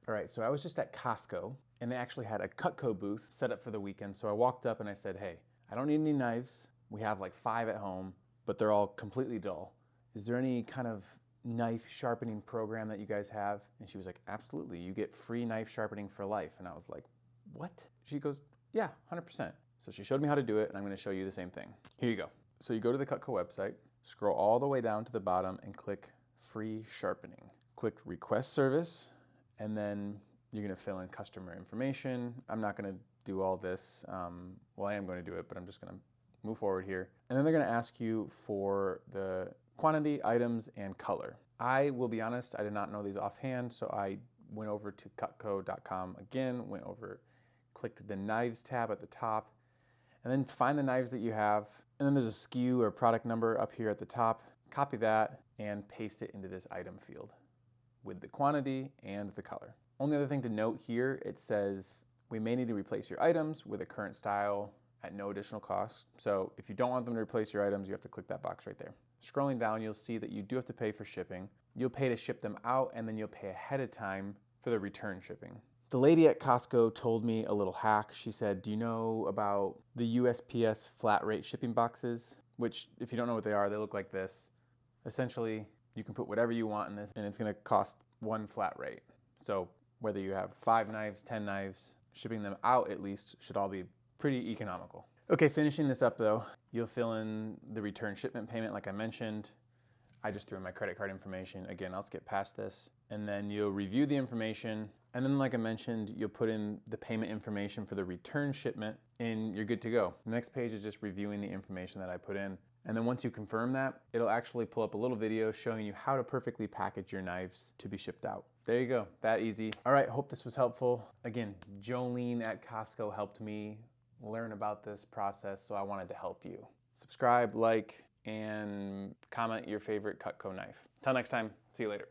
All right, so I was just at Costco and they actually had a Cutco booth set up for the weekend. So I walked up and I said, hey, I don't need any knives. We have like 5 at home, but they're all completely dull. Is there any kind of knife sharpening program that you guys have? And she was like, absolutely, you get free knife sharpening for life. And I was like, what? She goes, yeah, 100%. So she showed me how to do it, and I'm gonna show you the same thing. Here you go. So you go to the Cutco website, scroll all the way down to the bottom and click free sharpening. Click request service, and then you're gonna fill in customer information. I'm not gonna do all this. Well, I am gonna do it, but I'm just gonna move forward here. And then they're gonna ask you for the quantity, items, and color. I will be honest, I did not know these offhand, so I went over to cutco.com again, went over, clicked the knives tab at the top, and then find the knives that you have. And then there's a SKU or product number up here at the top. Copy that and paste it into this item field with the quantity and the color. Only other thing to note here, it says we may need to replace your items with a current style at no additional cost. So if you don't want them to replace your items, you have to click that box right there. Scrolling down, you'll see that you do have to pay for shipping. You'll pay to ship them out, and then you'll pay ahead of time for the return shipping. The lady at Costco told me a little hack. She said, do you know about the USPS flat rate shipping boxes? Which, if you don't know what they are, they look like this. Essentially, you can put whatever you want in this, and it's gonna cost one flat rate. So whether you have 5 knives, 10 knives, shipping them out at least should all be pretty economical. Okay, finishing this up though, you'll fill in the return shipment payment like I mentioned. I just threw in my credit card information. Again, I'll skip past this. And then you'll review the information. And then like I mentioned, you'll put in the payment information for the return shipment and you're good to go. The next page is just reviewing the information that I put in. And then once you confirm that, it'll actually pull up a little video showing you how to perfectly package your knives to be shipped out. There you go, that easy. All right, hope this was helpful. Again, Jolene at Costco helped me learn about this process, so I wanted to help you. Subscribe, like, and comment your favorite Cutco knife. Till next time, see you later.